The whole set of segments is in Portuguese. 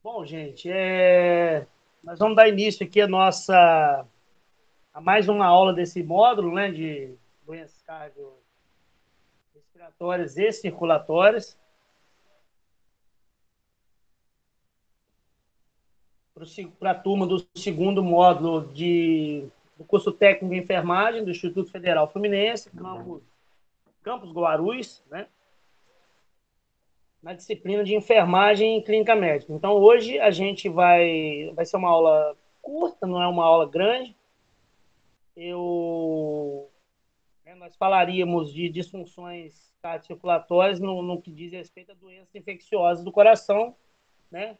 Bom, gente, nós vamos dar início aqui a mais uma aula desse módulo, né, de doenças cardiorrespiratórias e circulatórias, para a turma do segundo módulo do curso técnico de enfermagem do Instituto Federal Fluminense, Campus Guarulhos, né, na disciplina de enfermagem e clínica médica. Então, hoje a gente vai ser uma aula curta, não é uma aula grande. Nós falaríamos de disfunções cardiocirculatórias no que diz respeito a doenças infecciosas do coração, né?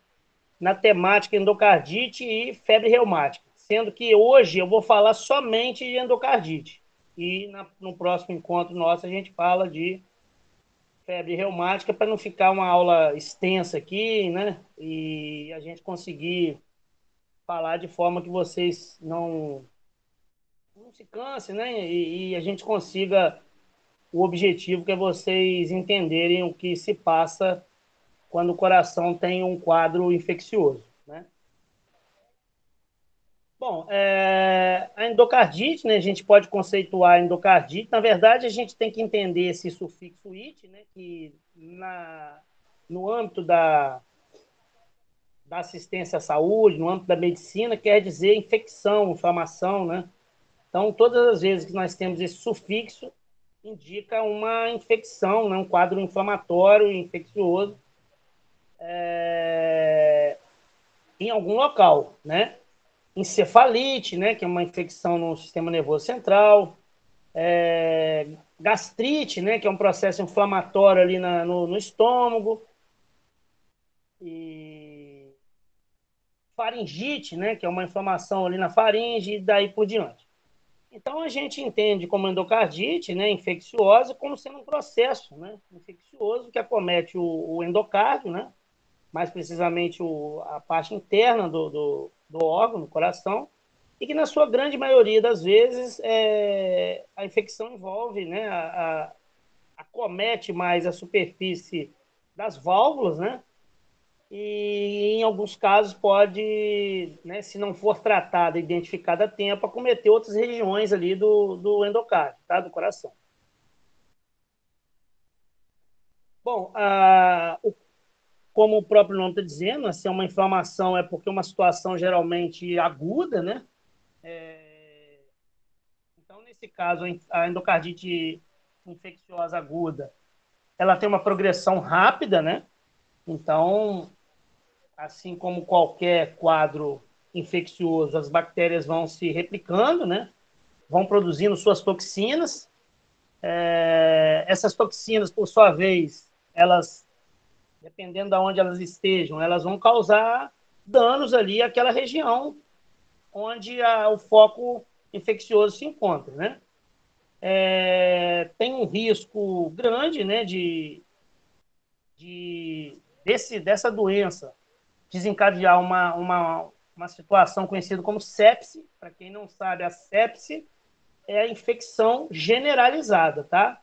Na temática endocardite e febre reumática, sendo que hoje eu vou falar somente de endocardite. E no próximo encontro nosso a gente fala de febre reumática para não ficar uma aula extensa aqui, né? E a gente conseguir falar de forma que vocês não se cansem, né? E a gente consiga o objetivo, que é vocês entenderem o que se passa quando o coração tem um quadro infeccioso, né? Bom, a endocardite, né, a gente pode conceituar a endocardite. Na verdade, a gente tem que entender esse sufixo "it", né, que no âmbito da assistência à saúde, no âmbito da medicina, quer dizer infecção, inflamação, né? Então, todas as vezes que nós temos esse sufixo, indica uma infecção, né, um quadro inflamatório, infeccioso, em algum local, né? Encefalite, né, que é uma infecção no sistema nervoso central, gastrite, né, que é um processo inflamatório ali no estômago, e faringite, né, que é uma inflamação ali na faringe, e daí por diante. Então, a gente entende como endocardite, né, infecciosa, como sendo um processo, né, infeccioso que acomete o endocárdio, né, mais precisamente a parte interna do órgão, do coração, e que, na sua grande maioria das vezes, a infecção envolve, né, acomete mais a superfície das válvulas, né, e, em alguns casos, pode, né, se não for tratada, identificada a tempo, acometer outras regiões ali do endocárdio, tá, do coração. Bom, como o próprio nome está dizendo, se é uma inflamação é porque é uma situação geralmente aguda, né? Então, nesse caso, a endocardite infecciosa aguda, ela tem uma progressão rápida, né? Então, assim como qualquer quadro infeccioso, as bactérias vão se replicando, né? Vão produzindo suas toxinas. Essas toxinas, por sua vez, elas, dependendo de onde elas estejam, elas vão causar danos ali àquela região onde o foco infeccioso se encontra, né? Tem um risco grande, né, dessa doença desencadear uma situação conhecida como sepse. Para quem não sabe, a sepse é a infecção generalizada, tá?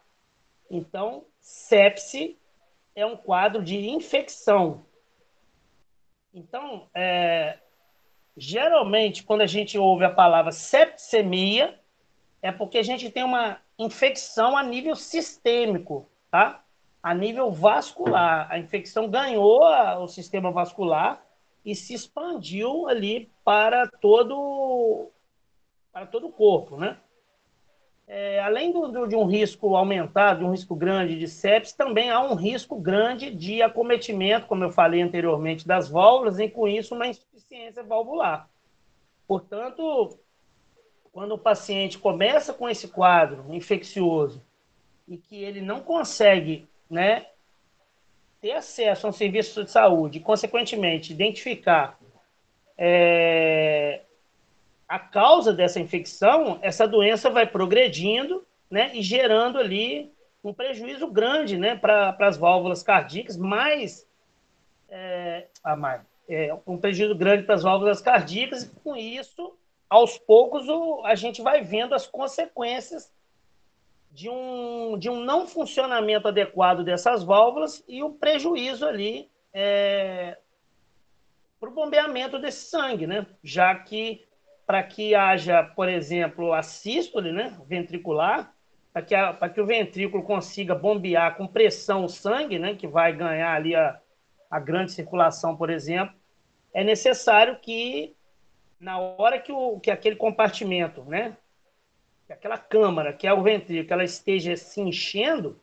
Então, sepse é um quadro de infecção. Então, geralmente, quando a gente ouve a palavra sepsemia, é porque a gente tem uma infecção a nível sistêmico, tá? A nível vascular. A infecção ganhou o sistema vascular e se expandiu ali para todo o corpo, né? Além de um risco aumentado, de um risco grande de sepsis, também há um risco grande de acometimento, como eu falei anteriormente, das válvulas, e com isso uma insuficiência valvular. Portanto, quando o paciente começa com esse quadro infeccioso e que ele não consegue, né, ter acesso a um serviço de saúde e, consequentemente, identificar a causa dessa infecção, essa doença vai progredindo, né, e gerando ali um prejuízo grande, né, para as válvulas cardíacas, um prejuízo grande para as válvulas cardíacas, e com isso, aos poucos, a gente vai vendo as consequências de um não funcionamento adequado dessas válvulas e o prejuízo ali para o bombeamento desse sangue, né? Já que para que haja, por exemplo, a sístole, né, ventricular, para que o ventrículo consiga bombear com pressão o sangue, né, que vai ganhar ali a grande circulação, por exemplo, é necessário que na hora que aquele compartimento, né, que aquela câmara, que é o ventrículo, ela esteja se enchendo,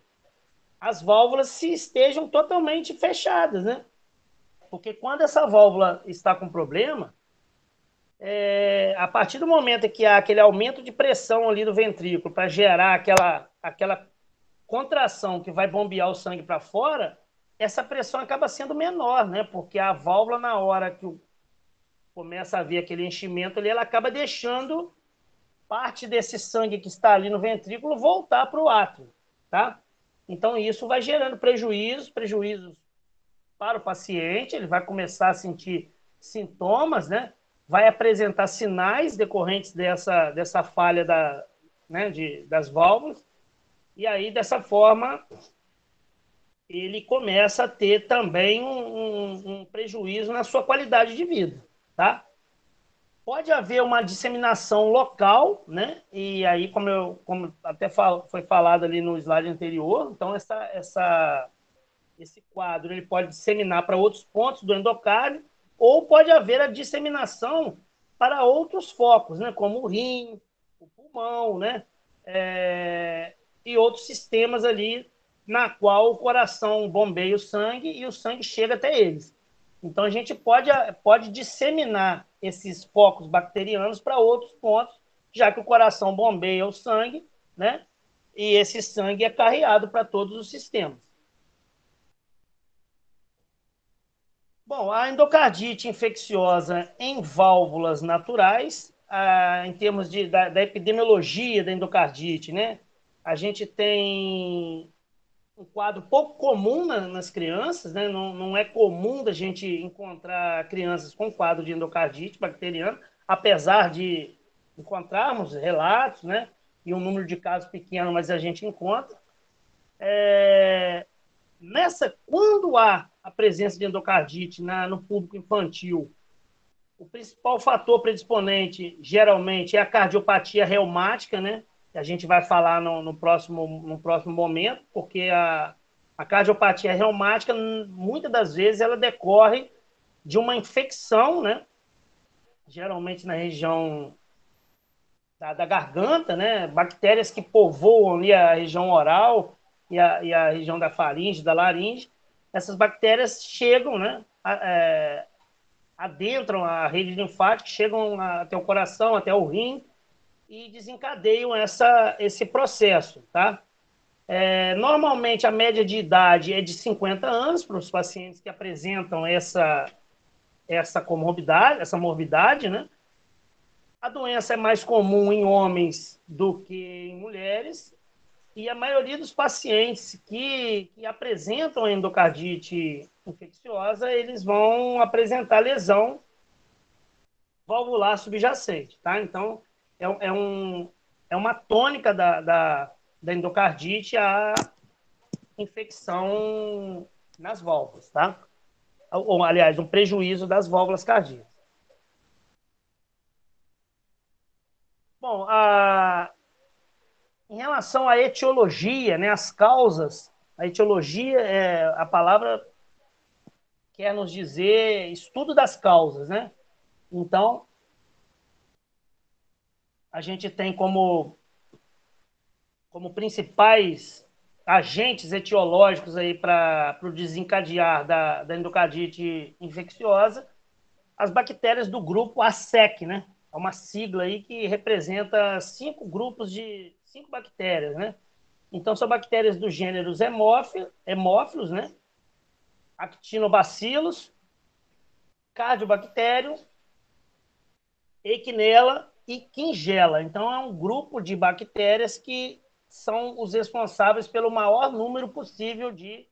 as válvulas se estejam totalmente fechadas, né? Porque quando essa válvula está com problema, a partir do momento que há aquele aumento de pressão ali do ventrículo para gerar aquela contração que vai bombear o sangue para fora, essa pressão acaba sendo menor, né? Porque a válvula, na hora que começa a haver aquele enchimento ali, ela acaba deixando parte desse sangue que está ali no ventrículo voltar para o átrio, tá? Então, isso vai gerando prejuízos para o paciente, ele vai começar a sentir sintomas, né? Vai apresentar sinais decorrentes dessa falha das válvulas, e aí, dessa forma, ele começa a ter também um prejuízo na sua qualidade de vida, tá? Pode haver uma disseminação local, né? E aí, como até foi falado ali no slide anterior, então esse quadro ele pode disseminar para outros pontos do endocárdio, ou pode haver a disseminação para outros focos, né? Como o rim, o pulmão, né? E outros sistemas ali na qual o coração bombeia o sangue e o sangue chega até eles. Então, a gente pode disseminar esses focos bacterianos para outros pontos, já que o coração bombeia o sangue, né? E esse sangue é carreado para todos os sistemas. Bom, a endocardite infecciosa em válvulas naturais, em termos da epidemiologia da endocardite, né? A gente tem um quadro pouco comum nas crianças, né? Não é comum da gente encontrar crianças com quadro de endocardite bacteriana, apesar de encontrarmos relatos, né? E um número de casos pequeno, mas a gente encontra. Quando há a presença de endocardite no público infantil, o principal fator predisponente, geralmente, é a cardiopatia reumática, né? Que a gente vai falar no próximo momento, porque a cardiopatia reumática, muitas das vezes, ela decorre de uma infecção, né? Geralmente na região da garganta, né? Bactérias que povoam ali a região oral e a região da faringe, da laringe. Essas bactérias chegam, né? Adentram a rede linfática, chegam até o coração, até o rim e desencadeiam esse processo, tá? Normalmente a média de idade é de 50 anos para os pacientes que apresentam essa comorbidade, essa morbidade, né? A doença é mais comum em homens do que em mulheres, e a maioria dos pacientes que apresentam endocardite infecciosa, eles vão apresentar lesão valvular subjacente, tá? Então, é, é, um, é uma tônica da endocardite a infecção nas válvulas, tá? Ou, aliás, um prejuízo das válvulas cardíacas. Bom, em relação à etiologia, né, as causas, a etiologia, a palavra quer nos dizer estudo das causas, né? Então, a gente tem como principais agentes etiológicos aí para o desencadear da endocardite infecciosa, as bactérias do grupo ASEC, né? É uma sigla aí que representa 5 bactérias, né? Então, são bactérias dos gêneros hemófilos, né? Actinobacillus, Cardiobacterium, Echinella e Quingela. Então, é um grupo de bactérias que são os responsáveis pelo maior número possível de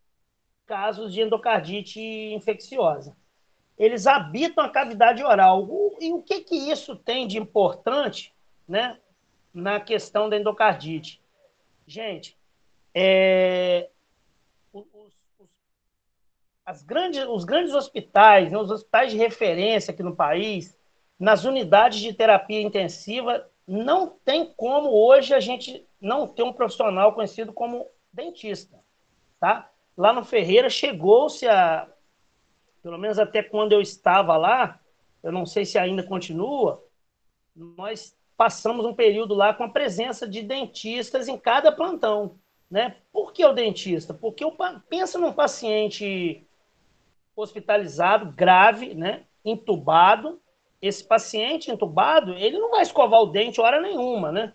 casos de endocardite infecciosa. Eles habitam a cavidade oral. E o que isso tem de importante, né, na questão da endocardite? Gente, os os grandes hospitais, né, os hospitais de referência aqui no país, nas unidades de terapia intensiva, não tem como hoje a gente não ter um profissional conhecido como dentista, tá? Lá no Ferreira chegou-se a, pelo menos até quando eu estava lá, eu não sei se ainda continua, nós passamos um período lá com a presença de dentistas em cada plantão, né? Por que o dentista? Porque pensa num paciente hospitalizado, grave, né? Entubado. Esse paciente entubado, ele não vai escovar o dente hora nenhuma, né?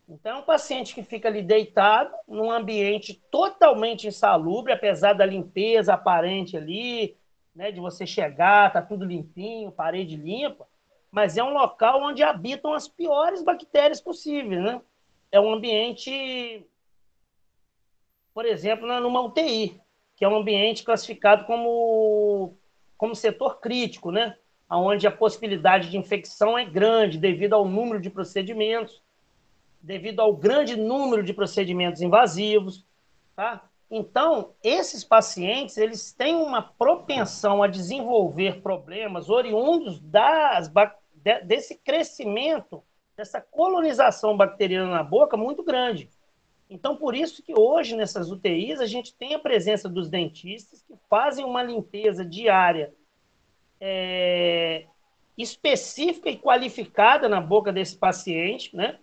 Então, é um paciente que fica ali deitado, num ambiente totalmente insalubre, apesar da limpeza aparente ali, né, de você chegar, tá tudo limpinho, parede limpa, mas é um local onde habitam as piores bactérias possíveis, né? É um ambiente, por exemplo, numa UTI, que é um ambiente classificado como setor crítico, né? Onde a possibilidade de infecção é grande devido ao número de procedimentos, devido ao grande número de procedimentos invasivos, tá? Então, esses pacientes, eles têm uma propensão a desenvolver problemas oriundos desse crescimento, dessa colonização bacteriana na boca muito grande. Então, por isso que hoje, nessas UTIs, a gente tem a presença dos dentistas que fazem uma limpeza diária específica e qualificada na boca desse paciente, né?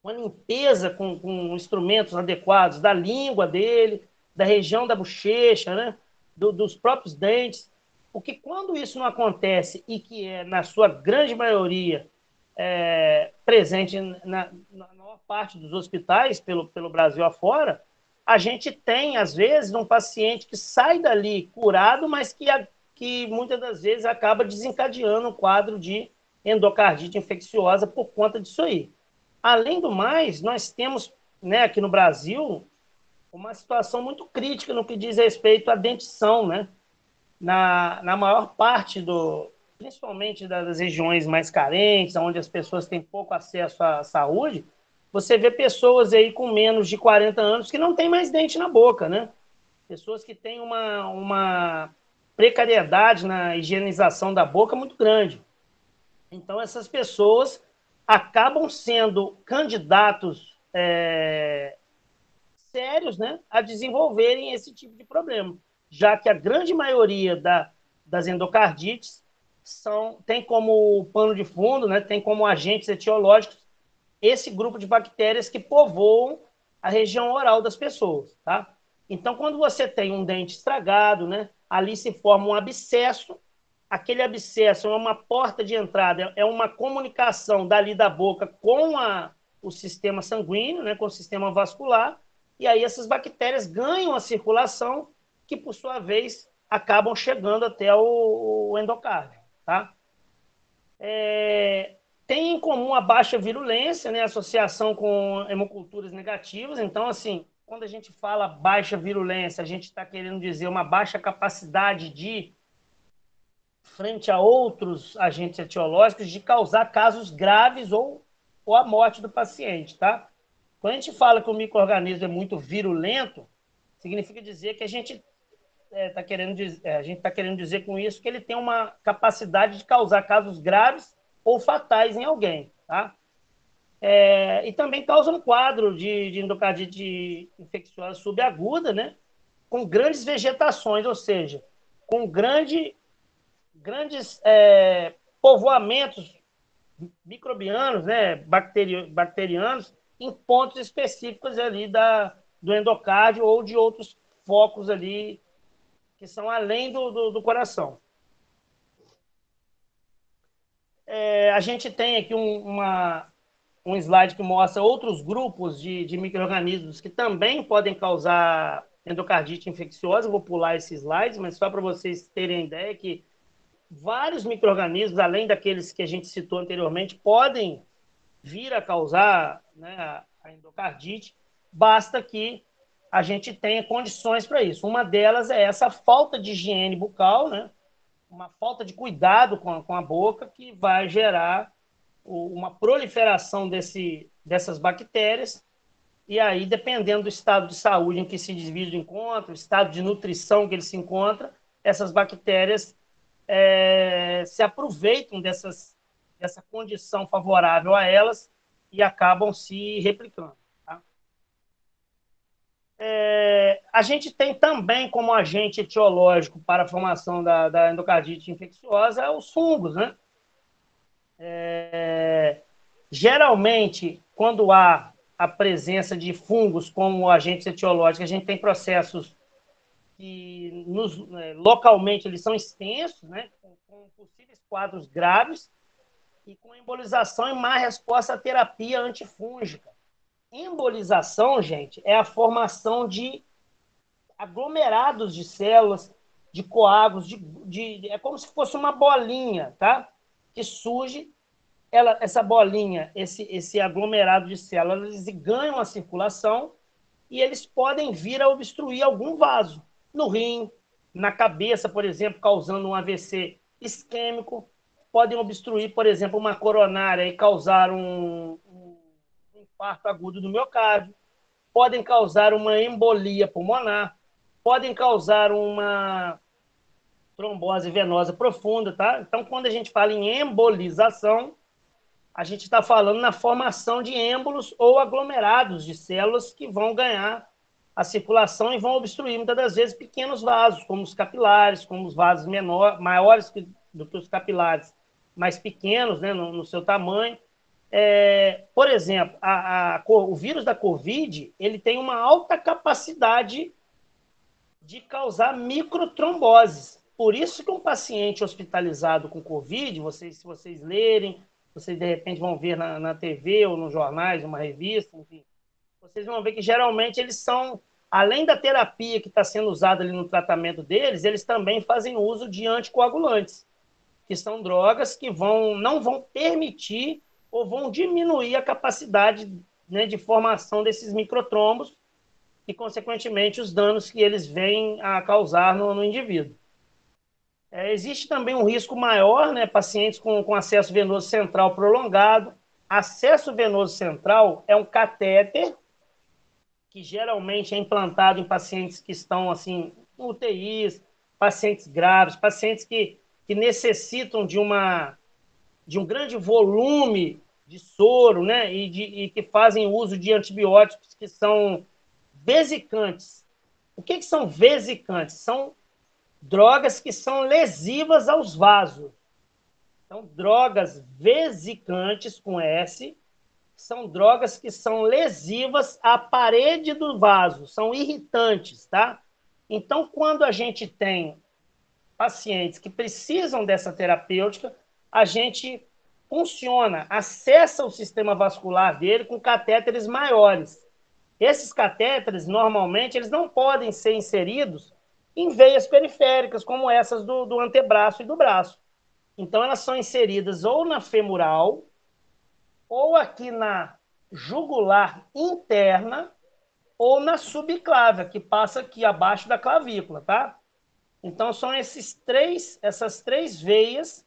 Uma limpeza com instrumentos adequados da língua dele, da região da bochecha, né? Dos próprios dentes. Porque quando isso não acontece, e que é, na sua grande maioria, presente na maior parte dos hospitais pelo Brasil afora, a gente tem, às vezes, um paciente que sai dali curado, mas que muitas das vezes acaba desencadeando um quadro de endocardite infecciosa por conta disso aí. Além do mais, nós temos, né, aqui no Brasil uma situação muito crítica no que diz respeito à dentição, né? Na maior parte principalmente das regiões mais carentes, onde as pessoas têm pouco acesso à saúde, você vê pessoas aí com menos de 40 anos que não têm mais dente na boca, né? Pessoas que têm uma precariedade na higienização da boca muito grande. Então, essas pessoas acabam sendo candidatos sérios, né, a desenvolverem esse tipo de problema, já que a grande maioria das endocardites tem como pano de fundo, né, tem como agentes etiológicos esse grupo de bactérias que povoam a região oral das pessoas, tá? Então, quando você tem um dente estragado, né, ali se forma um abscesso. Aquele abscesso é uma porta de entrada, é uma comunicação dali da boca com o sistema sanguíneo, né, com o sistema vascular, e aí essas bactérias ganham a circulação, que por sua vez acabam chegando até o endocárdio, tá? Tem em comum a baixa virulência, né, associação com hemoculturas negativas. Então, assim, quando a gente fala baixa virulência, a gente está querendo dizer uma baixa capacidade de, frente a outros agentes etiológicos, de causar casos graves ou a morte do paciente, tá? Quando a gente fala que o micro-organismo é muito virulento, significa dizer que a gente está querendo dizer com isso que ele tem uma capacidade de causar casos graves ou fatais em alguém, tá? E também causa um quadro de endocardite infecciosa subaguda, né? Com grandes vegetações, ou seja, com grandes povoamentos microbianos, né? Bacterianos, em pontos específicos ali do endocárdio ou de outros focos ali que são além do coração. A gente tem aqui um slide que mostra outros grupos de micro-organismos que também podem causar endocardite infecciosa. Vou pular esse slide, mas só para vocês terem ideia que vários micro-organismos, além daqueles que a gente citou anteriormente, podem vir a causar, né, a endocardite. Basta que a gente tenha condições para isso. Uma delas é essa falta de higiene bucal, né? Uma falta de cuidado com a boca, que vai gerar uma proliferação dessas bactérias e aí, dependendo do estado de saúde em que esse indivíduo encontra, o estado de nutrição que ele se encontra, essas bactérias se aproveitam dessa condição favorável a elas e acabam se replicando. Tá? A gente tem também como agente etiológico para a formação da endocardite infecciosa os fungos, né? Geralmente, quando há a presença de fungos como agentes etiológicos, a gente tem processos que localmente eles são extensos, né, com possíveis quadros graves e com embolização e má resposta à terapia antifúngica. Embolização, gente, é a formação de aglomerados de células, de coágulos, é como se fosse uma bolinha, tá? Que surge, essa bolinha, esse aglomerado de células, eles ganham a circulação e eles podem vir a obstruir algum vaso, no rim, na cabeça, por exemplo, causando um AVC isquêmico, podem obstruir, por exemplo, uma coronária e causar um infarto agudo do miocárdio, podem causar uma embolia pulmonar, podem causar uma trombose venosa profunda, tá? Então, quando a gente fala em embolização, a gente está falando na formação de êmbolos ou aglomerados de células que vão ganhar a circulação e vão obstruir, muitas das vezes, pequenos vasos, como os capilares, como os vasos maiores do que os capilares, mais pequenos, né, no seu tamanho. Por exemplo, o vírus da Covid, ele tem uma alta capacidade de causar microtromboses. Por isso que um paciente hospitalizado com Covid, se vocês lerem, vocês de repente vão ver na TV ou nos jornais, uma revista, enfim, vocês vão ver que geralmente eles são, além da terapia que está sendo usada ali no tratamento deles, eles também fazem uso de anticoagulantes, que são drogas que não vão permitir ou vão diminuir a capacidade, né, de formação desses microtrombos e, consequentemente, os danos que eles vêm a causar no indivíduo. Existe também um risco maior, né, pacientes com acesso venoso central prolongado. Acesso venoso central é um catéter que geralmente é implantado em pacientes que estão assim, UTIs, pacientes graves, pacientes que necessitam de um grande volume de soro, né, e que fazem uso de antibióticos que são vesicantes. O que são vesicantes? São drogas que são lesivas aos vasos. Então, drogas vesicantes, com S, são drogas que são lesivas à parede do vaso, são irritantes, tá? Então, quando a gente tem pacientes que precisam dessa terapêutica, a gente acessa o sistema vascular dele com catéteres maiores. Esses catéteres, normalmente, eles não podem ser inseridos em veias periféricas, como essas do antebraço e do braço. Então, elas são inseridas ou na femoral, ou aqui na jugular interna, ou na subclávia, que passa aqui abaixo da clavícula, tá? Então, são essas três veias,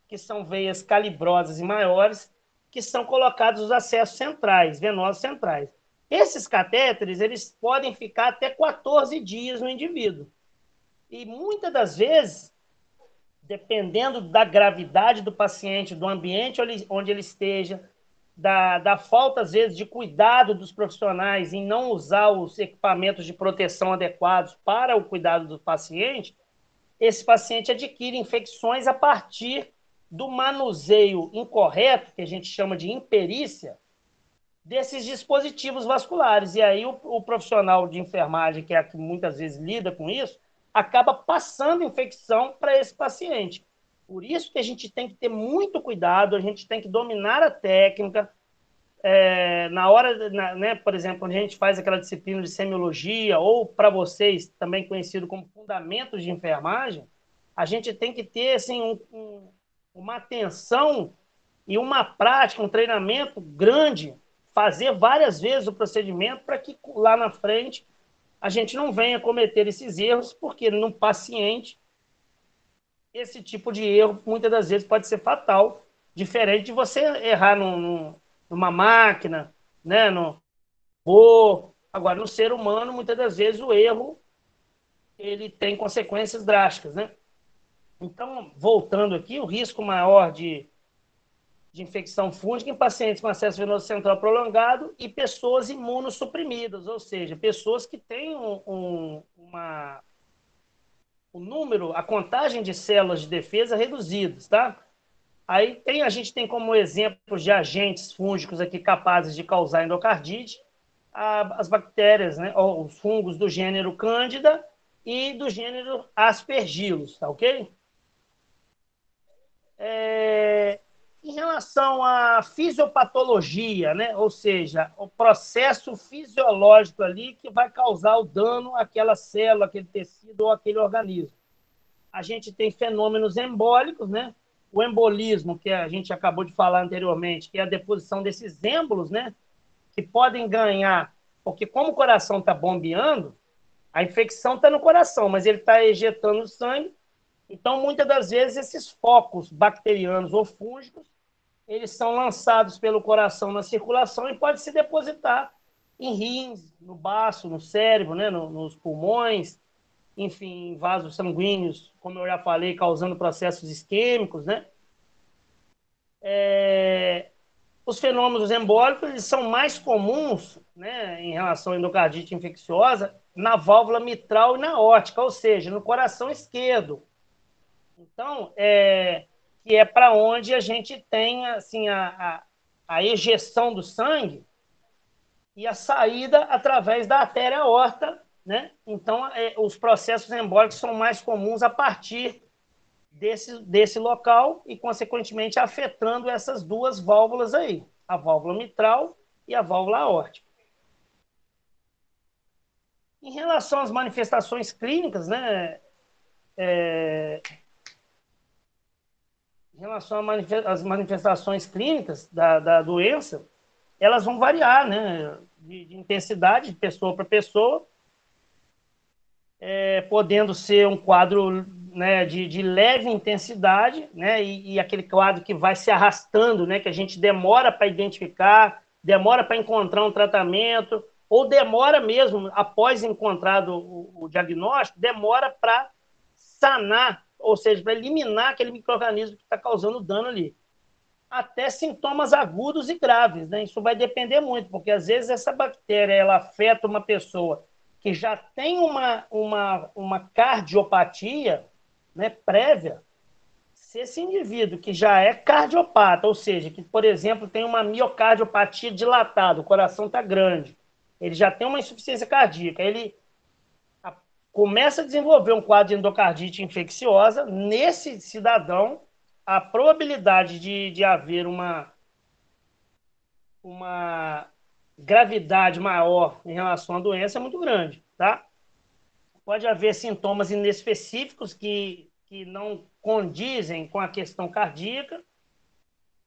que são veias calibrosas e maiores, que são colocados os acessos centrais, venosos centrais. Esses catéteres, eles podem ficar até 14 dias no indivíduo. E muitas das vezes, dependendo da gravidade do paciente, do ambiente onde ele esteja, da falta, às vezes, de cuidado dos profissionais em não usar os equipamentos de proteção adequados para o cuidado do paciente, esse paciente adquire infecções a partir do manuseio incorreto, que a gente chama de imperícia, desses dispositivos vasculares. E aí o profissional de enfermagem, que é que muitas vezes lida com isso, acaba passando infecção para esse paciente. Por isso que a gente tem que ter muito cuidado, a gente tem que dominar a técnica. Na hora, né, por exemplo, quando a gente faz aquela disciplina de semiologia, ou para vocês, também conhecido como fundamentos de enfermagem, a gente tem que ter assim, uma atenção e uma prática, um treinamento grande, fazer várias vezes o procedimento para que lá na frente a gente não venha cometer esses erros, porque no paciente esse tipo de erro muitas das vezes pode ser fatal, diferente de você errar numa máquina, né, avô. Agora, no ser humano, muitas das vezes o erro ele tem consequências drásticas, né? Então, voltando aqui, o risco maior de infecção fúngica em pacientes com acesso venoso central prolongado e pessoas imunossuprimidas, ou seja, pessoas que têm o número, a contagem de células de defesa reduzidas, tá? Aí a gente tem como exemplos de agentes fúngicos aqui capazes de causar endocardite, as bactérias, né, ou os fungos do gênero Cândida e do gênero Aspergillus, tá ok? Em relação à fisiopatologia, né, ou seja, o processo fisiológico ali que vai causar o dano àquela célula, aquele tecido ou aquele organismo. A gente tem fenômenos embólicos, né? O embolismo, que a gente acabou de falar anteriormente, que é a deposição desses êmbolos, né? Que podem ganhar, porque como o coração está bombeando, a infecção está no coração, mas ele está ejetando sangue. Então, muitas das vezes, esses focos bacterianos ou fúngicos, eles são lançados pelo coração na circulação e pode se depositar em rins, no baço, no cérebro, né? Nos pulmões, enfim, vasos sanguíneos, como eu já falei, causando processos isquêmicos, né? Os fenômenos embólicos eles são mais comuns, né, em relação à endocardite infecciosa, na válvula mitral e na aórtica, ou seja, no coração esquerdo. Então, que é para onde a gente tem assim, a ejeção do sangue e a saída através da artéria aorta, né? Então, os processos embólicos são mais comuns a partir desse local e, consequentemente, afetando essas duas válvulas aí, a válvula mitral e a válvula aórtica. Em relação às manifestações clínicas, né, em relação às manifestações clínicas da doença, elas vão variar, né, de intensidade de pessoa para pessoa, podendo ser um quadro, né, de leve intensidade, né, e aquele quadro que vai se arrastando, né, que a gente demora para identificar, demora para encontrar um tratamento, ou demora mesmo, após encontrado o diagnóstico, demora para sanar, ou seja, para eliminar aquele micro-organismo que está causando dano ali. Até sintomas agudos e graves, né? Isso vai depender muito, porque às vezes essa bactéria ela afeta uma pessoa que já tem uma cardiopatia, né, prévia. Se esse indivíduo que já é cardiopata, ou seja, que, por exemplo, tem uma miocardiopatia dilatada, o coração está grande, ele já tem uma insuficiência cardíaca, ele começa a desenvolver um quadro de endocardite infecciosa, nesse cidadão, a probabilidade de haver uma gravidade maior em relação à doença é muito grande, tá? Pode haver sintomas inespecíficos que não condizem com a questão cardíaca.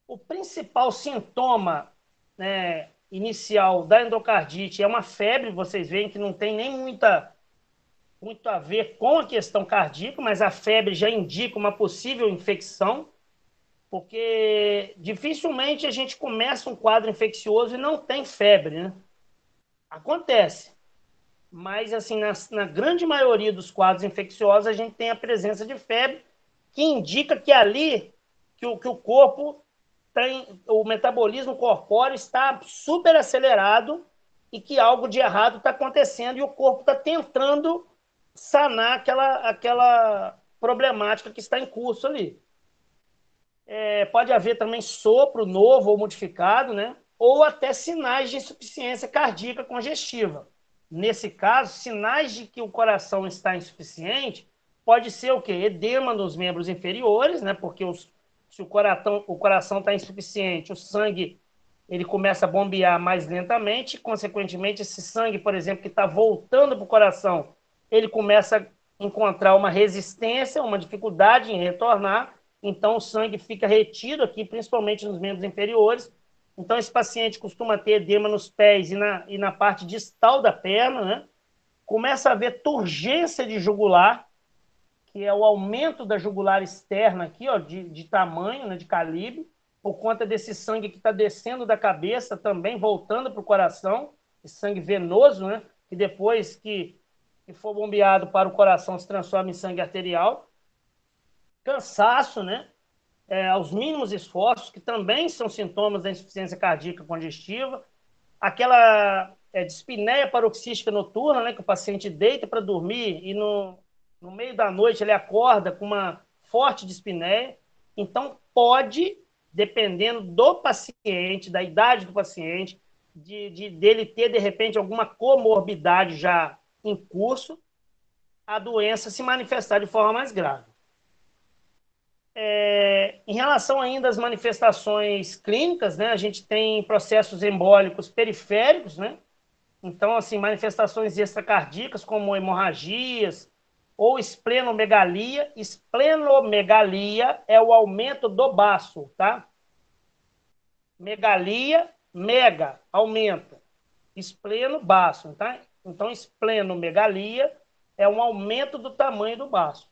O principal sintoma, né, inicial da endocardite é uma febre, vocês veem que não tem nem muito a ver com a questão cardíaca, mas a febre já indica uma possível infecção, porque dificilmente a gente começa um quadro infeccioso e não tem febre, né? Acontece, mas assim, na grande maioria dos quadros infecciosos a gente tem a presença de febre, que indica que ali que o corpo tem, o metabolismo corpóreo está super acelerado e que algo de errado está acontecendo e o corpo está tentando sanar aquela problemática que está em curso ali. Pode haver também sopro novo ou modificado, né? Ou até sinais de insuficiência cardíaca congestiva. Nesse caso, sinais de que o coração está insuficiente pode ser o quê? Edema nos membros inferiores, né? Porque se o coração está insuficiente, o sangue ele começa a bombear mais lentamente, consequentemente, esse sangue, por exemplo, que está voltando para o coração, ele começa a encontrar uma resistência, uma dificuldade em retornar, então o sangue fica retido aqui, principalmente nos membros inferiores. Então, esse paciente costuma ter edema nos pés e na parte distal da perna, né? Começa a haver turgência de jugular, que é o aumento da jugular externa aqui, ó, de tamanho, né, de calibre, por conta desse sangue que está descendo da cabeça, também voltando para o coração. sangue venoso, né? Que depois que for bombeado para o coração se transforma em sangue arterial. Cansaço, né? Aos mínimos esforços, que também são sintomas da insuficiência cardíaca congestiva. Aquela dispneia paroxística noturna, né? Que o paciente deita para dormir e no meio da noite ele acorda com uma forte dispneia. Então, pode, dependendo do paciente, da idade do paciente, dele ter, de repente, alguma comorbidade já em curso, a doença se manifestar de forma mais grave. Em relação ainda às manifestações clínicas, né, a gente tem processos embólicos periféricos, né? Então, assim, manifestações extracardíacas como hemorragias ou esplenomegalia. Esplenomegalia é o aumento do baço, tá? Megalia, mega, aumento. Espleno, baço, tá? Então, esplenomegalia é um aumento do tamanho do baço.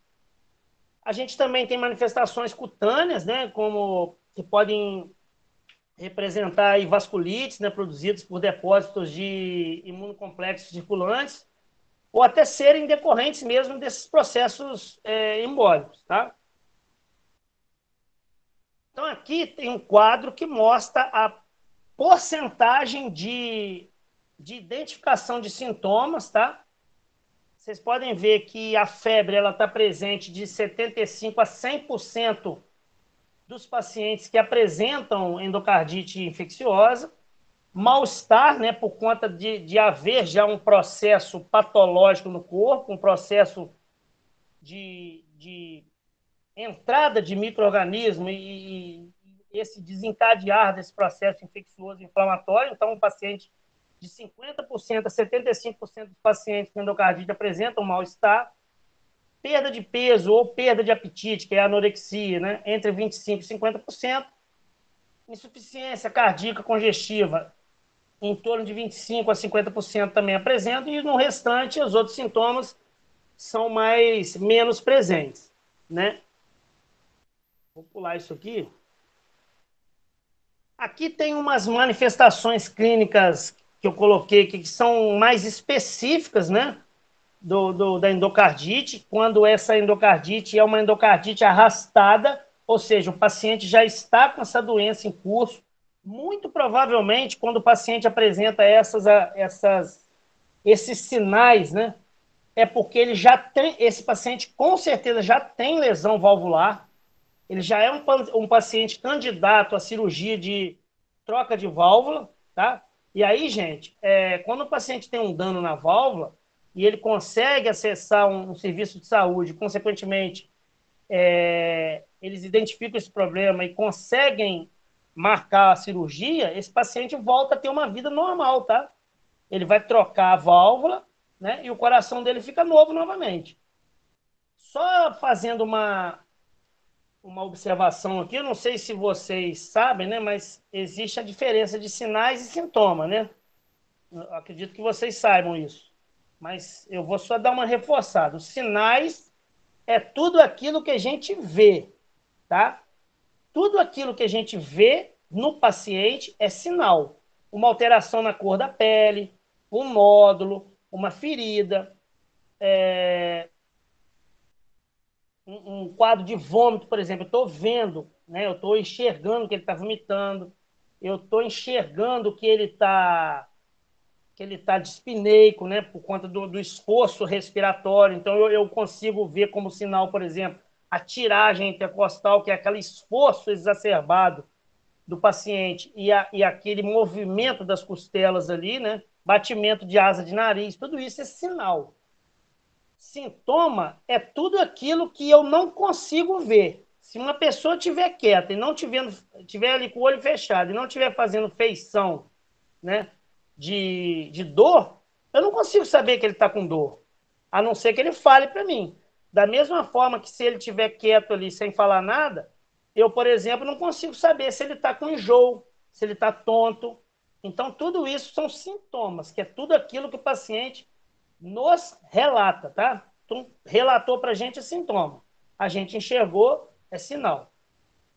A gente também tem manifestações cutâneas, né, como que podem representar aí vasculites, né, produzidos por depósitos de imunocomplexos circulantes, ou até serem decorrentes mesmo desses processos embólicos, tá? Então, aqui tem um quadro que mostra a porcentagem de identificação de sintomas, tá? Vocês podem ver que a febre ela está presente de 75% a 100% dos pacientes que apresentam endocardite infecciosa, mal-estar, né, por conta de haver já um processo patológico no corpo, um processo de entrada de micro-organismo e esse desencadear desse processo infeccioso inflamatório. Então, um paciente de 50% a 75% dos pacientes com endocardite apresentam mal-estar, perda de peso ou perda de apetite, que é a anorexia, né, entre 25% e 50%, insuficiência cardíaca congestiva, em torno de 25% a 50% também apresentam, e no restante, os outros sintomas são menos presentes, né? Vou pular isso aqui. Aqui tem umas manifestações clínicas que eu coloquei aqui, que são mais específicas, né? Da endocardite, quando essa endocardite é uma endocardite arrastada, ou seja, o paciente já está com essa doença em curso. Muito provavelmente, quando o paciente apresenta esses sinais, né, é porque ele já tem, esse paciente com certeza já tem lesão valvular, ele já é um paciente candidato à cirurgia de troca de válvula, tá? E aí, gente, quando o paciente tem um dano na válvula e ele consegue acessar um serviço de saúde, consequentemente, eles identificam esse problema e conseguem marcar a cirurgia, esse paciente volta a ter uma vida normal, tá? Ele vai trocar a válvula, né? E o coração dele fica novo novamente. Só fazendo uma observação aqui, eu não sei se vocês sabem, né? Mas existe a diferença de sinais e sintomas, né? Eu acredito que vocês saibam isso. Mas eu vou só dar uma reforçada. Os sinais é tudo aquilo que a gente vê, tá? Tudo aquilo que a gente vê no paciente é sinal. Uma alteração na cor da pele, um nódulo, uma ferida, um quadro de vômito, por exemplo. Eu estou vendo, né? Eu estou enxergando que ele está vomitando, eu estou enxergando que ele está dispneico, né? Por conta do esforço respiratório. Então, eu consigo ver como sinal, por exemplo, a tiragem intercostal, que é aquele esforço exacerbado do paciente e aquele movimento das costelas ali, né? Batimento de asa de nariz, tudo isso é sinal. Sintoma é tudo aquilo que eu não consigo ver. Se uma pessoa estiver quieta e não tiver ali com o olho fechado e não estiver fazendo feição, né, de dor, eu não consigo saber que ele está com dor, a não ser que ele fale para mim. Da mesma forma que se ele estiver quieto ali sem falar nada, eu, por exemplo, não consigo saber se ele está com enjoo, se ele está tonto. Então, tudo isso são sintomas, que é tudo aquilo que o paciente nos relata, tá? Então, relatou para a gente é sintoma. A gente enxergou, é sinal.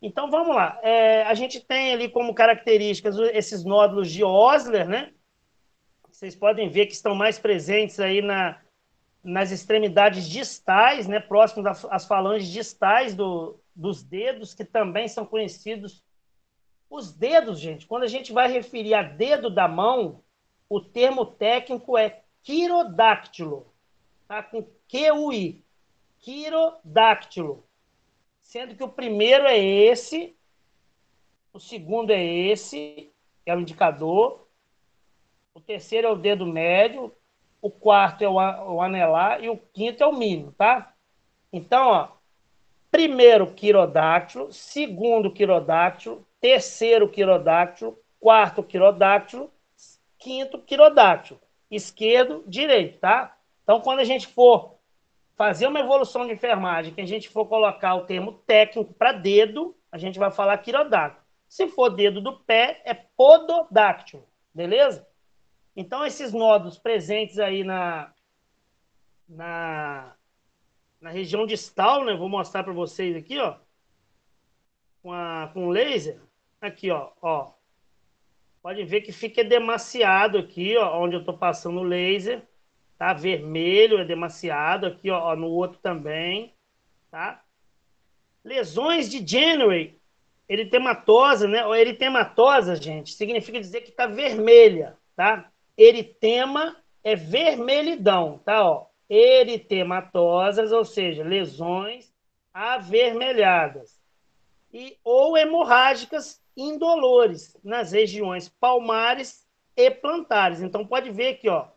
Então, vamos lá. A gente tem ali como características esses nódulos de Osler, né? Vocês podem ver que estão mais presentes aí nas extremidades distais, né, próximo às falanges distais dos dedos, que também são conhecidos. Os dedos, gente, quando a gente vai referir a dedo da mão, o termo técnico é quirodáctilo, tá? Com QUI, quirodáctilo. Sendo que o primeiro é esse, o segundo é esse, que é o indicador, o terceiro é o dedo médio, o quarto é o anelar e o quinto é o mínimo, tá? Então, ó, primeiro quirodáctilo, segundo quirodáctilo, terceiro quirodáctilo, quarto quirodáctilo, quinto quirodáctilo, esquerdo, direito, tá? Então, quando a gente for fazer uma evolução de enfermagem, que a gente for colocar o termo técnico para dedo, a gente vai falar quirodáctilo. Se for dedo do pé, é pododáctilo, beleza? Então, esses nódulos presentes aí na, na região distal, né? Vou mostrar para vocês aqui, ó, com laser. Aqui, ó. Pode ver que fica demasiado aqui, ó, onde eu estou passando o laser. Tá? Vermelho é demasiado. Aqui, ó, no outro também. Tá? Lesões de Jenner, eritematosa, né? Ou eritematosa, gente, significa dizer que está vermelha, tá? Eritema é vermelhidão, tá? Ó, eritematosas, ou seja, lesões avermelhadas. Ou hemorrágicas indolores nas regiões palmares e plantares. Então, pode ver aqui, ó,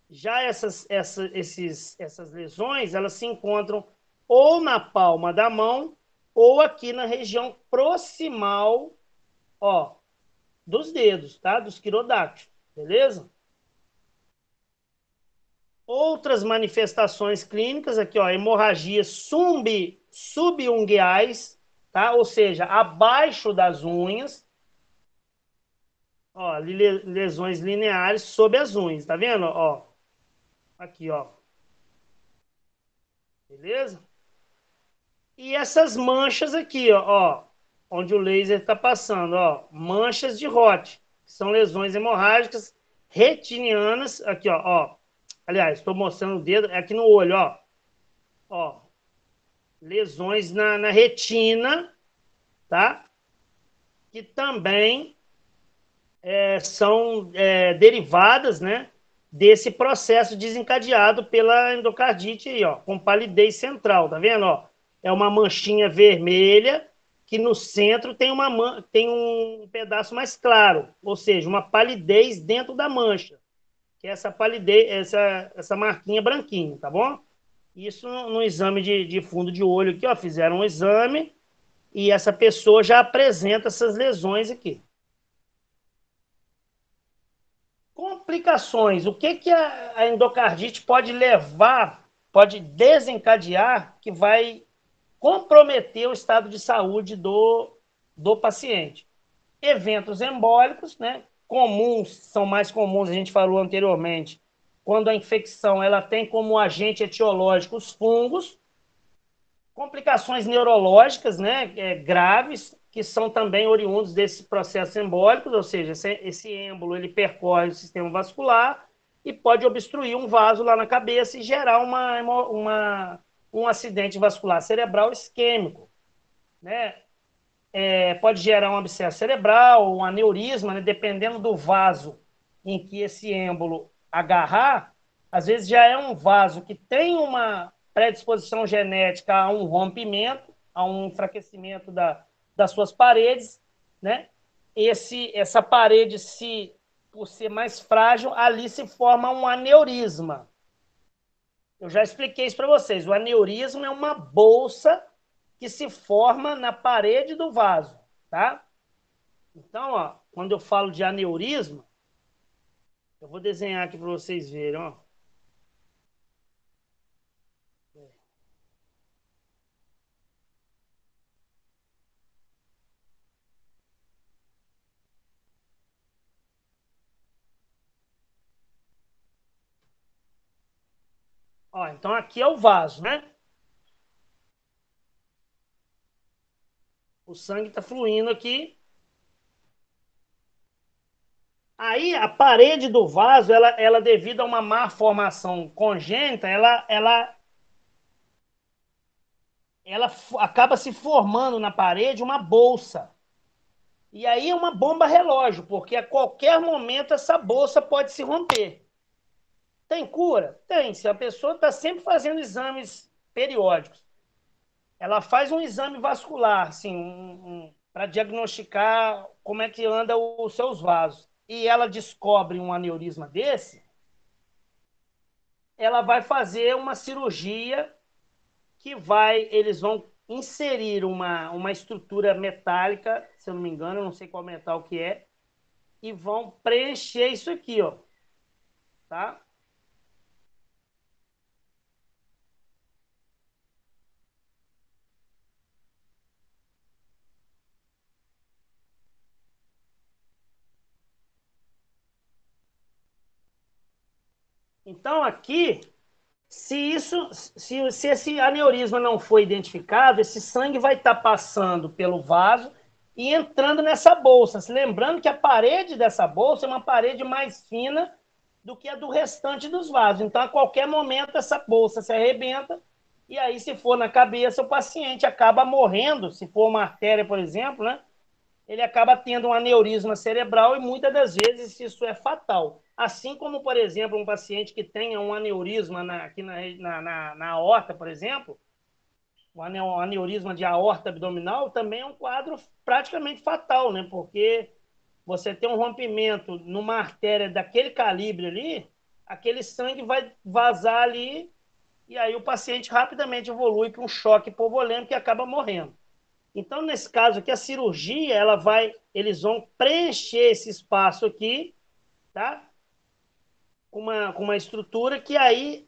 já essas lesões, elas se encontram ou na palma da mão ou aqui na região proximal, ó, dos dedos, tá? Dos quirodáctilos, beleza? Outras manifestações clínicas aqui, ó, hemorragias subungueais, tá? Ou seja, abaixo das unhas, ó, lesões lineares sob as unhas, tá vendo? Ó, aqui, ó, beleza? E essas manchas aqui, ó, onde o laser está passando, ó, manchas de Rott, que são lesões hemorrágicas retinianas, aqui, ó. Aliás, estou mostrando o dedo, é aqui no olho, ó, lesões na retina, tá? Que também são derivadas, né, desse processo desencadeado pela endocardite aí, ó, com palidez central, tá vendo, ó? É uma manchinha vermelha que no centro tem um pedaço mais claro, ou seja, uma palidez dentro da mancha, que é essa palidez, essa marquinha branquinha, tá bom? Isso no exame de fundo de olho aqui, ó, fizeram um exame e essa pessoa já apresenta essas lesões aqui. Complicações. O que a endocardite pode levar, pode desencadear, que vai comprometer o estado de saúde do paciente? Eventos embólicos, né? Comuns, são mais comuns, a gente falou anteriormente, quando a infecção ela tem como agente etiológico os fungos, complicações neurológicas, né, graves, que são também oriundos desse processo embólico, ou seja, esse êmbolo ele percorre o sistema vascular e pode obstruir um vaso lá na cabeça e gerar um acidente vascular cerebral isquêmico, né? Pode gerar um abscesso cerebral, um aneurisma, né? Dependendo do vaso em que esse êmbolo agarrar, às vezes já é um vaso que tem uma predisposição genética a um rompimento, a um enfraquecimento das suas paredes, né? Essa parede, por ser mais frágil, ali se forma um aneurisma. Eu já expliquei isso para vocês. O aneurisma é uma bolsa que se forma na parede do vaso, tá? Então, ó, quando eu falo de aneurisma, eu vou desenhar aqui para vocês verem, ó. Ó, então aqui é o vaso, né? O sangue está fluindo aqui. Aí a parede do vaso, ela devido a uma má formação congênita, acaba se formando na parede uma bolsa. E aí é uma bomba relógio, porque a qualquer momento essa bolsa pode se romper. Tem cura? Tem. Se a pessoa está sempre fazendo exames periódicos, ela faz um exame vascular, assim, para diagnosticar como é que anda os seus vasos, e ela descobre um aneurisma desse, ela vai fazer uma cirurgia eles vão inserir uma estrutura metálica, se eu não me engano, eu não sei qual metal que é, e vão preencher isso aqui, ó, tá? Então aqui, se esse aneurisma não for identificado, esse sangue vai estar passando pelo vaso e entrando nessa bolsa. Se lembrando que a parede dessa bolsa é uma parede mais fina do que a do restante dos vasos. Então, a qualquer momento, essa bolsa se arrebenta e aí, se for na cabeça, o paciente acaba morrendo. Se for uma artéria, por exemplo, né? Ele acaba tendo um aneurisma cerebral e muitas das vezes isso é fatal. Assim como, por exemplo, um paciente que tenha um aneurisma aqui na aorta, por exemplo, um aneurisma de aorta abdominal também é um quadro praticamente fatal, né? Porque você tem um rompimento numa artéria daquele calibre ali, aquele sangue vai vazar ali e aí o paciente rapidamente evolui para um choque hipovolêmico e acaba morrendo. Então, nesse caso aqui, a cirurgia, eles vão preencher esse espaço aqui, tá? Com uma estrutura que aí,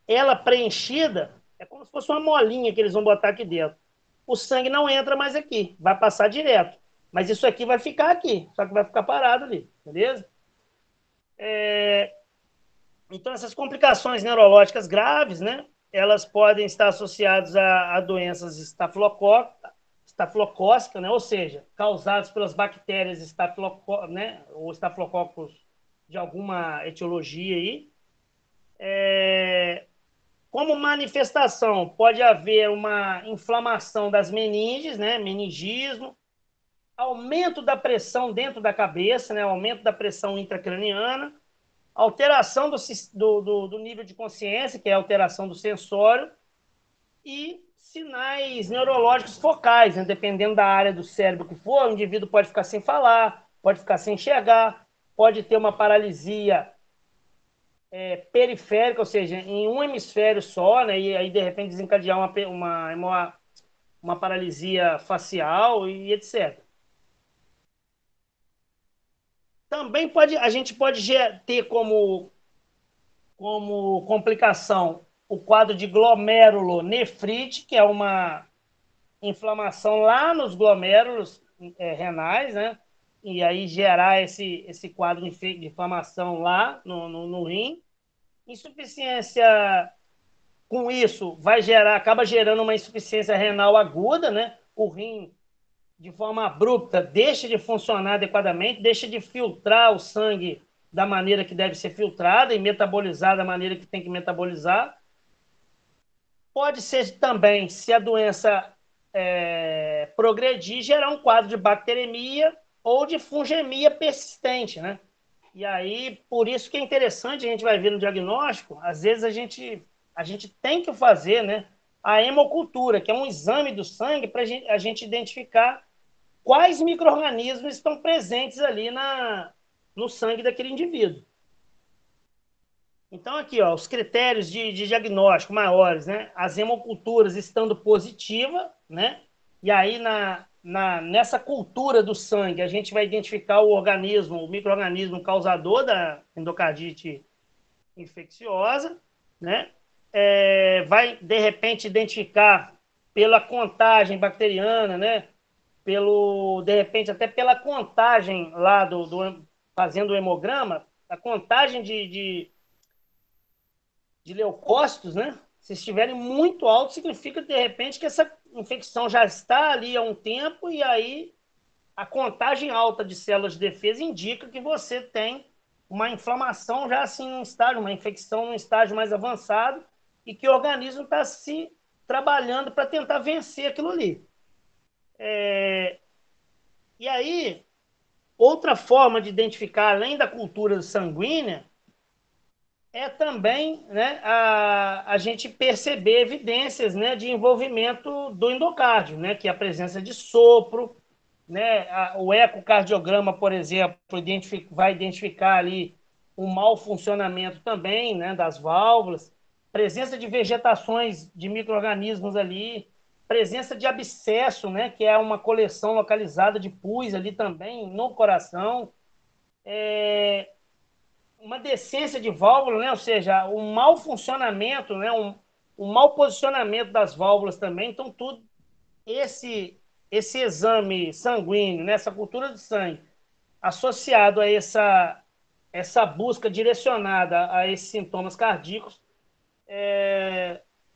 ela preenchida, é como se fosse uma molinha que eles vão botar aqui dentro. O sangue não entra mais aqui, vai passar direto. Mas isso aqui vai ficar aqui, só que vai ficar parado ali, beleza? Então, essas complicações neurológicas graves, né? Elas podem estar associadas a doenças estafilocócicas, né? Ou seja, causadas pelas bactérias né? Ou estafilococos de alguma etiologia aí. Como manifestação, pode haver uma inflamação das meninges, né? Meningismo, aumento da pressão dentro da cabeça, né? Aumento da pressão intracraniana, alteração do nível de consciência, que é a alteração do sensório, e sinais neurológicos focais, né? Dependendo da área do cérebro que for, o indivíduo pode ficar sem falar, pode ficar sem enxergar, pode ter uma paralisia periférica, ou seja, em um hemisfério só, né? E aí de repente desencadear uma paralisia facial e etc. Também a gente pode ter como complicação o quadro de glomerulonefrite, que é uma inflamação lá nos glomérulos renais, né? E aí gerar esse quadro de inflamação lá no rim. Insuficiência, com isso, acaba gerando uma insuficiência renal aguda, né? O rim, de forma abrupta, deixa de funcionar adequadamente, deixa de filtrar o sangue da maneira que deve ser filtrada e metabolizar da maneira que tem que metabolizar. Pode ser também, se a doença progredir, gerar um quadro de bacteremia ou de fungemia persistente, né? E aí, por isso que é interessante, a gente vai ver no diagnóstico, às vezes a gente tem que fazer, né, a hemocultura, que é um exame do sangue para a gente identificar quais micro-organismos estão presentes ali no sangue daquele indivíduo. Então, aqui, ó, os critérios de diagnóstico maiores, né? As hemoculturas estando positiva, né? E aí, nessa cultura do sangue, a gente vai identificar o micro-organismo causador da endocardite infecciosa, né? Vai, de repente, identificar pela contagem bacteriana, né? De repente, até pela contagem lá fazendo o hemograma, a contagem de leucócitos, né? Se estiverem muito altos, significa, de repente, que essa infecção já está ali há um tempo e aí a contagem alta de células de defesa indica que você tem uma inflamação já assim num estágio, uma infecção num estágio mais avançado e que o organismo está se trabalhando para tentar vencer aquilo ali. E aí, outra forma de identificar, além da cultura sanguínea, é também, né, a gente perceber evidências, né, de envolvimento do endocárdio, né, que é a presença de sopro, né, o ecocardiograma, por exemplo, vai identificar ali um mau funcionamento também, né, das válvulas, presença de vegetações de micro-organismos ali, presença de abscesso, né, que é uma coleção localizada de pus ali também no coração, uma decência de válvula, né? Ou seja, um mau funcionamento, né? Um mau posicionamento das válvulas também. Então, tudo esse exame sanguíneo, né? Essa cultura de sangue, associado a essa busca direcionada a esses sintomas cardíacos,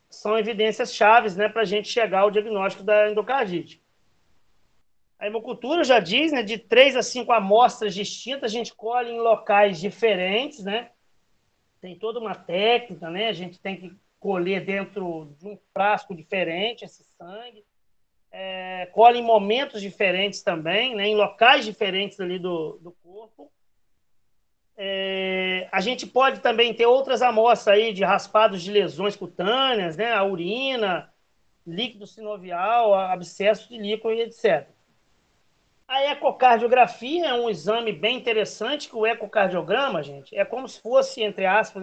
são evidências chaves, né, para a gente chegar ao diagnóstico da endocardite. A hemocultura já diz, né, de 3 a 5 amostras distintas, a gente colhe em locais diferentes, né? Tem toda uma técnica, né? A gente tem que colher dentro de um frasco diferente esse sangue, colhe em momentos diferentes também, né? Em locais diferentes ali do corpo. A gente pode também ter outras amostras aí de raspados de lesões cutâneas, né? A urina, líquido sinovial, abscesso de líquido e etc. A ecocardiografia é um exame bem interessante, que o ecocardiograma, gente, é como se fosse, entre aspas,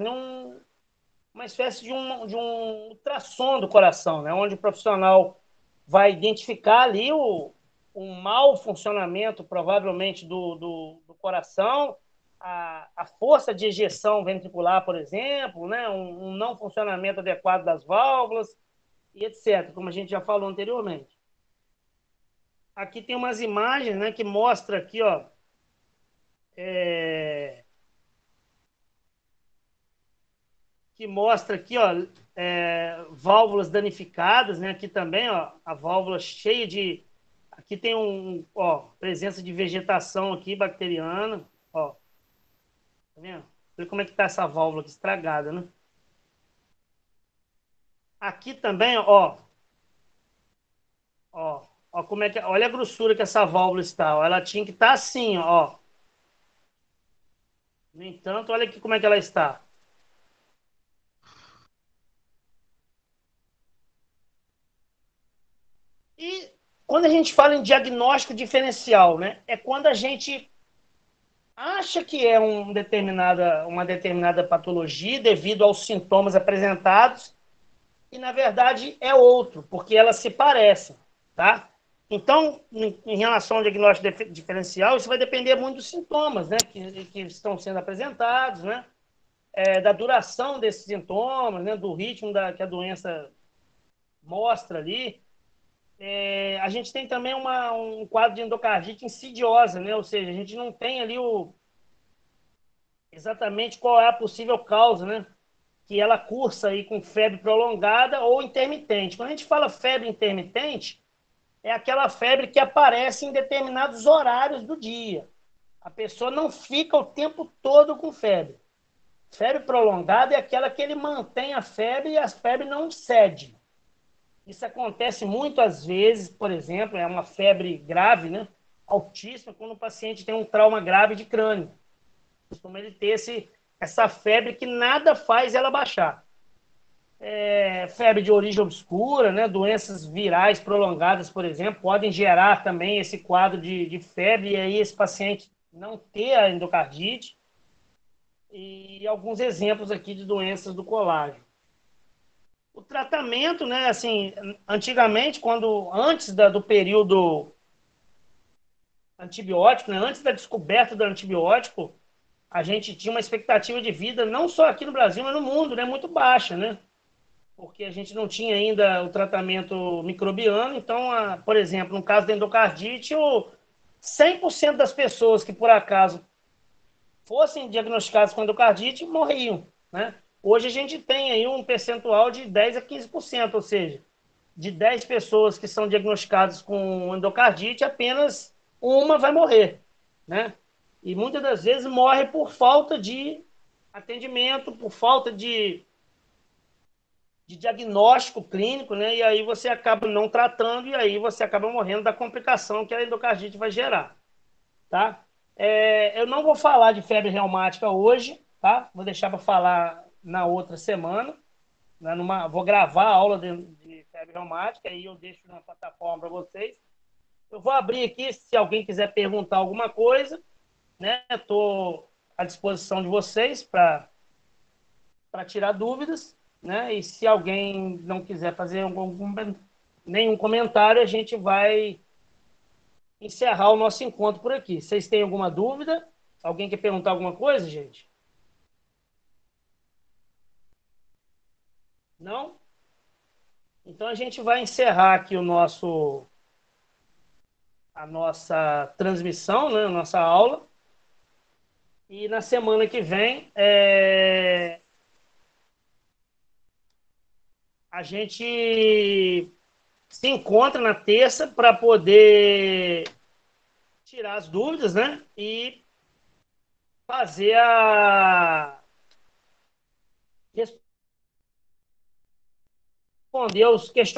uma espécie de um ultrassom do coração, né? Onde o profissional vai identificar ali um mau funcionamento, provavelmente, do coração, a força de ejeção ventricular, por exemplo, né? Um não funcionamento adequado das válvulas e etc., como a gente já falou anteriormente. Aqui tem umas imagens, né, que mostra aqui, ó, é, válvulas danificadas, né? Aqui também, ó, a válvula cheia de. Aqui tem presença de vegetação aqui bacteriana, ó. Tá vendo? Olha como é que tá essa válvula aqui estragada, né? Aqui também, ó, como é que, olha a grossura que essa válvula está, ó. Ela tinha que estar assim, ó. No entanto, olha aqui como é que ela está. E quando a gente fala em diagnóstico diferencial, né, é quando a gente acha que é uma determinada patologia devido aos sintomas apresentados e, na verdade, é outro, porque elas se parecem, tá? Então, em relação ao diagnóstico diferencial, isso vai depender muito dos sintomas, né, que estão sendo apresentados, né, da duração desses sintomas, né, do ritmo que a doença mostra ali. A gente tem também um quadro de endocardite insidiosa, né? Ou seja, a gente não tem ali exatamente qual é a possível causa, né? Que ela cursa aí com febre prolongada ou intermitente. Quando a gente fala febre intermitente, é aquela febre que aparece em determinados horários do dia. A pessoa não fica o tempo todo com febre. Febre prolongada é aquela que ele mantém a febre e a febre não cede. Isso acontece muitas vezes, por exemplo, é uma febre grave, né? Altíssima, quando o paciente tem um trauma grave de crânio. Costuma ele ter essa febre que nada faz ela baixar. Febre de origem obscura, né? Doenças virais prolongadas, por exemplo, podem gerar também esse quadro de febre, e aí esse paciente não ter a endocardite. E alguns exemplos aqui de doenças do colágeno. O tratamento, né, assim, antigamente, antes do período antibiótico, né, antes da descoberta do antibiótico, a gente tinha uma expectativa de vida, não só aqui no Brasil, mas no mundo, né, muito baixa, né? Porque a gente não tinha ainda o tratamento microbiano. Então, por exemplo, no caso da endocardite, 100% das pessoas que por acaso fossem diagnosticadas com endocardite morriam, né? Hoje a gente tem aí um percentual de 10 a 15%, ou seja, de 10 pessoas que são diagnosticadas com endocardite, apenas uma vai morrer, né? E muitas das vezes morre por falta de atendimento, por falta de diagnóstico clínico, né? E aí você acaba não tratando e aí você acaba morrendo da complicação que a endocardite vai gerar, tá? Eu não vou falar de febre reumática hoje, tá? Vou deixar para falar na outra semana. Né? Vou gravar a aula de febre reumática e eu deixo na plataforma para vocês. Eu vou abrir aqui se alguém quiser perguntar alguma coisa, né? Estou à disposição de vocês para tirar dúvidas, né? E se alguém não quiser fazer nenhum comentário, a gente vai encerrar o nosso encontro por aqui. Vocês têm alguma dúvida? Alguém quer perguntar alguma coisa, gente? Não? Então a gente vai encerrar aqui a nossa transmissão, né? A nossa aula. E na semana que vem a gente se encontra na terça para poder tirar as dúvidas, né? E fazer a responder os questionários